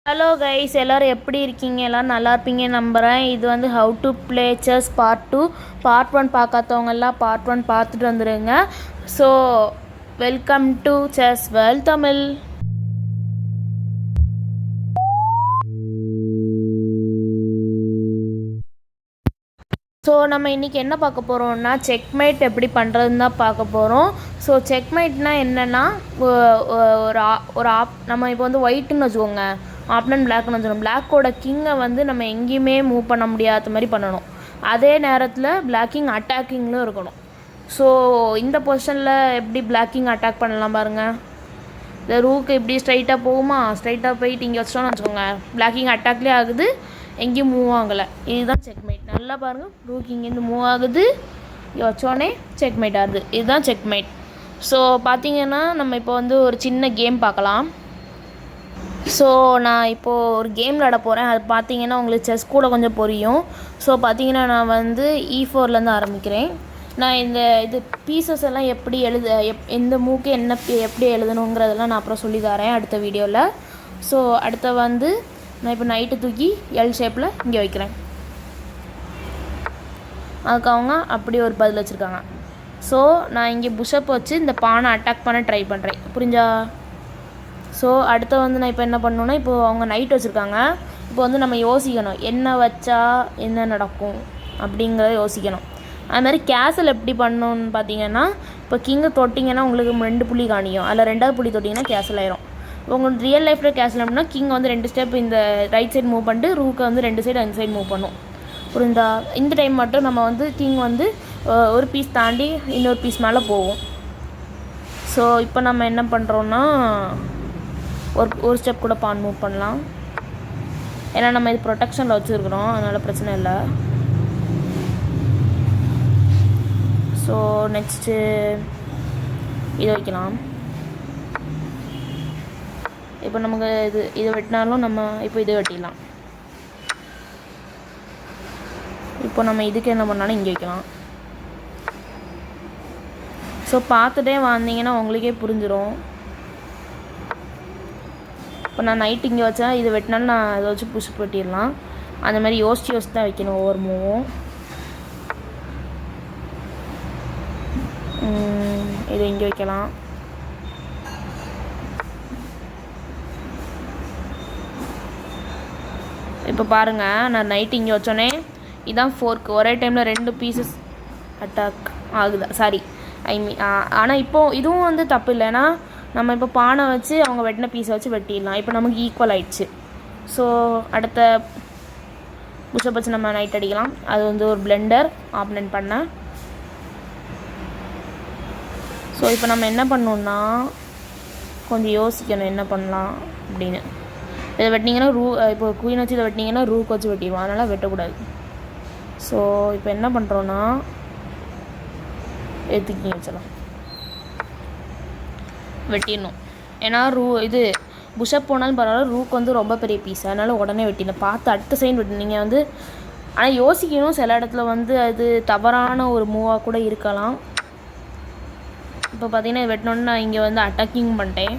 Hello guys, எல்லோரும் எப்படி இருக்கீங்க? எல்லோரும் நல்லா இருப்பீங்க நம்புகிறேன். இது வந்து how to play chess part 2. Part 1 பார்க்காதவங்கெல்லாம் பார்ட் 1 பார்த்துட்டு வந்துடுங்க. So welcome to chess world Tamil. So நம்ம இன்றைக்கி என்ன பார்க்க போகிறோம்னா செக்மேட் எப்படி பண்ணுறதுன்னு தான் பார்க்க போகிறோம். ஸோ செக்மேட்னால் என்னென்னா நம்ம இப்போ வந்து ஒயிட்டுன்னு வச்சுக்கோங்க, ஆப்னன் பிளாக்னு வச்சுக்கணும். பிளாக்கோட கிங்கை வந்து நம்ம எங்கேயுமே மூவ் பண்ண முடியாத மாதிரி பண்ணணும். அதே நேரத்தில் பிளாக்கிங் அட்டாக்கிங்லும் இருக்கணும். ஸோ இந்த பொசிஷனில் எப்படி பிளாக்கிங் அட்டாக் பண்ணலாம் பாருங்கள். இந்த ரூக்கு இப்படி ஸ்ட்ரைட்டாக போகுமா, ஸ்ட்ரைட்டாக போயிட்டு இங்கே வச்சிட்டோன்னு வச்சுக்கோங்க, பிளாக்கிங் அட்டாக்லேயே ஆகுது, எங்கேயும் மூவ் ஆகலை. இதுதான் செக்மேட். நல்லா பாருங்கள், ரூக் இங்கேருந்து மூவ் ஆகுது, இங்கே வச்சோடனே செக்மேட் ஆகுது. இதுதான் செக்மேட். ஸோ பார்த்திங்கன்னா நம்ம இப்போ வந்து ஒரு சின்ன கேம் பார்க்கலாம். ஸோ நான் இப்போது ஒரு கேம் விளாட போகிறேன். அது பார்த்திங்கன்னா உங்களுக்கு செஸ் கூட கொஞ்சம் புரியும். ஸோ பார்த்திங்கன்னா நான் வந்து E4லேருந்து ஆரம்பிக்கிறேன். நான் இது பீசஸ் எல்லாம் எப்படி எந்த மூக்கு எப்படி எழுதணுங்கிறதெல்லாம் நான் அப்புறம் சொல்லி தரேன் அடுத்த வீடியோவில். ஸோ அடுத்த வந்து நான் இப்போ நைட்டு தூக்கி எல் ஷேப்பில் இங்கே வைக்கிறேன். அதுக்கு அவங்க அப்படி ஒரு பதில் வச்சுருக்காங்க. ஸோ நான் இங்கே புஷ்அப் வச்சு இந்த பானை அட்டாக் பண்ண ட்ரை பண்ணுறேன். புரிஞ்சா? ஸோ அடுத்த வந்து நான் இப்போ என்ன பண்ணணுன்னா, இப்போது அவங்க நைட் வச்சுருக்காங்க. இப்போ வந்து நம்ம யோசிக்கணும், என்ன வச்சா என்ன நடக்கும் அப்படிங்கிறத யோசிக்கணும். அதுமாதிரி கேசல் எப்படி பண்ணணுன்னு பார்த்தீங்கன்னா, இப்போ கிங்கை தொட்டிங்கன்னா உங்களுக்கு 2 புள்ளி காணிக்கும். அதில் 2வது புள்ளி தொட்டிங்கன்னா கேசல் ஆயிரும். உங்களுக்கு ரியல் லைஃப்பில் கேசல் அப்படின்னா கிங் வந்து 2 ஸ்டெப் இந்த ரைட் சைடு மூவ் பண்ணிட்டு ரூக்கை வந்து 2 சைடு அந்த சைடு மூவ் பண்ணும். புரிந்தா? இந்த டைம் மட்டும் நம்ம வந்து கிங் வந்து ஒரு பீஸ் தாண்டி இன்னொரு பீஸ் மேலே போகும். ஸோ இப்போ நம்ம என்ன பண்ணுறோன்னா, ஒரு ஸ்டெப் கூட பான் மூவ் பண்ணலாம். ஏன்னா நம்ம இது ப்ரொடெக்ஷனில் வச்சுருக்குறோம், அதனால் பிரச்சனை இல்லை. ஸோ நெக்ஸ்ட்டு இதை வைக்கலாம். இப்போ நமக்கு இதை வெட்டினாலும் நம்ம இப்போ இதை வெட்டிடலாம். இப்போ நம்ம இதுக்கு என்ன பண்ணாலும் இங்கே வைக்கலாம். ஸோ பார்த்துட்டே வந்தீங்கன்னா உங்களுக்கே புரிஞ்சிடும். இப்போ நான் நைட்டு இங்கே வச்சா இதை வெட்டினாலும் நான் அதை வச்சு புஷ் வெட்டிடலாம். அந்த மாதிரி யோசிச்சு தான் வைக்கணும் ஒவ்வொரு மூவும். இதை இங்கே வைக்கலாம். இப்போ பாருங்கள், நான் நைட்டு இங்கே வச்சோன்னே இதான் ஃபோர்க்கு ஒரே டைமில் 2 பீசஸ் அட்டாக் ஆகுதா, சாரி ஆனால் இப்போது இதுவும் வந்து தப்பு இல்லைன்னா நம்ம இப்போ பானை வச்சு அவங்க வெட்டின பீஸை வச்சு வெட்டிடலாம். இப்போ நமக்கு ஈக்குவல் ஆயிடுச்சு. ஸோ அடுத்த புஷ்அப் வச்சு நம்ம நைட் அடிக்கலாம். அது வந்து ஒரு பிளெண்டர் ஆப்னன்ட் பண்ண. ஸோ இப்போ நம்ம என்ன பண்ணணுன்னா, கொஞ்சம் யோசிக்கணும் என்ன பண்ணலாம் அப்படின்னு. இதை வெட்டினீங்கன்னா இப்போ குயின் வச்சு இதை வெட்டினீங்கன்னா ரூக் வச்சு வெட்டிடுவோம், அதனால் வெட்டக்கூடாது. ஸோ இப்போ என்ன பண்ணுறோன்னா, எடுத்துக்கிங்க வச்சலாம், வெட்டிடணும். ஏன்னா இது புஷ்அப் போனாலும் பரவாயில்ல, ரூக் வந்து ரொம்ப பெரிய பீஸ், அதனால் உடனே வெட்டிடணும். பார்த்து அடுத்த சைடு வெட்டி நீங்கள் வந்து ஆனால் யோசிக்கணும். சில இடத்துல வந்து அது தவறான ஒரு மூவாக கூட இருக்கலாம். இப்போ பார்த்தீங்கன்னா இது வெட்டினோன்னு நான் இங்கே வந்து அட்டாக்கிங் பண்ணிட்டேன்.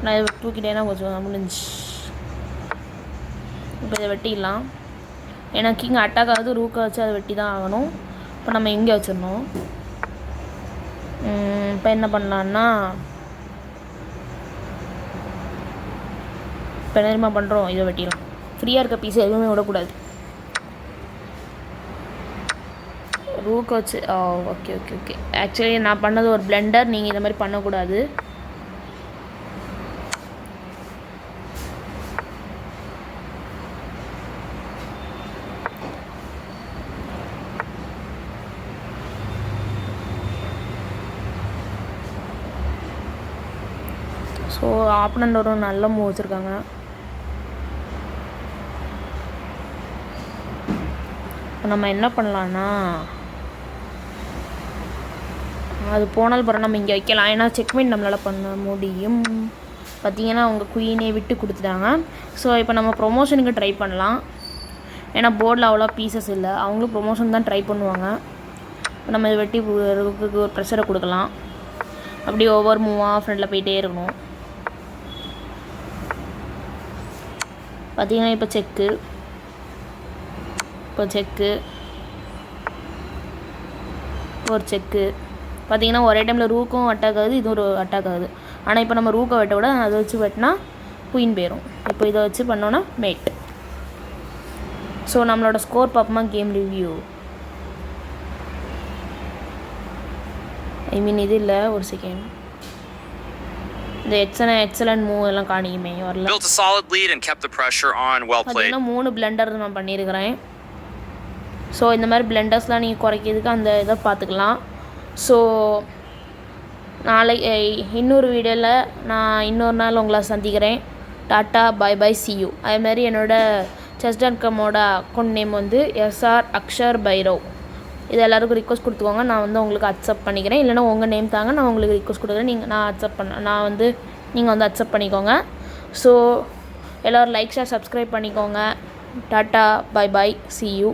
நான் இதை தூக்கிட்டேன்னா கொஞ்சம் முடிஞ்சு. இப்போ இதை வெட்டிடலாம். ஏன்னா கிங் அட்டாக் ஆகுது, ரூக்கை வச்சு அதை வெட்டி தான் ஆகணும். இப்போ நம்ம இங்கே வச்சிடணும். இப்போ என்ன பண்ணலான்னா, இப்போ என்ன பண்ணுறோம், இதை வெட்டிடலாம். ஃப்ரீயாக இருக்க பீஸ் எதுவுமே விடக்கூடாது. ரூக்கை வச்சு ஓகே ஓகே ஓகே ஆக்சுவலி நான் பண்ணது ஒரு பிளெண்டர், நீங்கள் இந்த மாதிரி பண்ணக்கூடாது. ஸோ ஆப்பனண்ட் ஒரு நல்ல மூவ் வச்சுருக்காங்க. இப்போ நம்ம என்ன பண்ணலான்னா, அது போனால் பிறகு நம்ம இங்கே வைக்கலாம். ஏன்னா செக்மேட் நம்மளால் பண்ண முடியும். பார்த்திங்கன்னா அவங்க குயினே விட்டு கொடுத்துட்டாங்க. ஸோ இப்போ நம்ம ப்ரொமோஷனுக்கு ட்ரை பண்ணலாம். ஏன்னா போர்டில் அவ்வளோ பீசஸ் இல்லை, அவங்களும் ப்ரொமோஷன் தான் ட்ரை பண்ணுவாங்க. நம்ம இதை வெட்டி ஒரு ப்ரெஷரை கொடுக்கலாம். அப்படி ஒவ்வொரு மூவாக ஃப்ரெண்டில் போயிட்டே இருக்கணும். பார்த்தீங்கன்னா இப்போ செக்கு ஒரு செக்கு பார்த்தீங்கன்னா ஒரே டைமில் ரூக்கும் அட்டாக் ஆகுது, இது ஒரு அட்டாக் ஆகுது. ஆனால் இப்போ நம்ம ரூக்கை வெட்ட விட அதை வச்சு வெட்டினா குயின் போயிடும். இப்போ இதை வச்சு பண்ணோன்னா மேட். ஸோ நம்மளோட ஸ்கோர் பார்ப்போமா, கேம் ரிவ்யூ. இது இல்லை, ஒரு செகண்ட். இந்த எக்ஸலன்ட் மூவ் எல்லாம் காணிக்குமே வரல. Built a solid lead and kept the pressure on. Well played. பார்த்தீங்கன்னா 3 பிளண்டர் நான் பண்ணியிருக்கிறேன். ஸோ இந்த மாதிரி பிளண்டர்ஸ்லாம் நீங்கள் குறைக்கிறதுக்கு அந்த இதை பார்த்துக்கலாம். ஸோ இன்னொரு வீடியோவில் நான் இன்னொரு நாள் உங்களை சந்திக்கிறேன். Tata, bye bye, see you. அதேமாதிரி என்னோடய chess.comோட அக்கௌண்ட் நேம் வந்து SR அக்ஷர் பைரவ். இது எல்லாருக்கும் ரிக்வஸ்ட் கொடுத்துக்கோங்க. நான் வந்து உங்களுக்கு அக்செப்ட் பண்ணிக்கிறேன். இல்லைனா உங்கள் நேம் தாங்க, நான் உங்களுக்கு ரிக்வஸ்ட் கொடுக்குறேன். நீங்கள் வந்து அக்செப்ட் பண்ணிக்கோங்க. ஸோ எல்லோரும் லைக், ஷேர், சப்ஸ்கிரைப் பண்ணிக்கோங்க. Tata, bye bye, see you.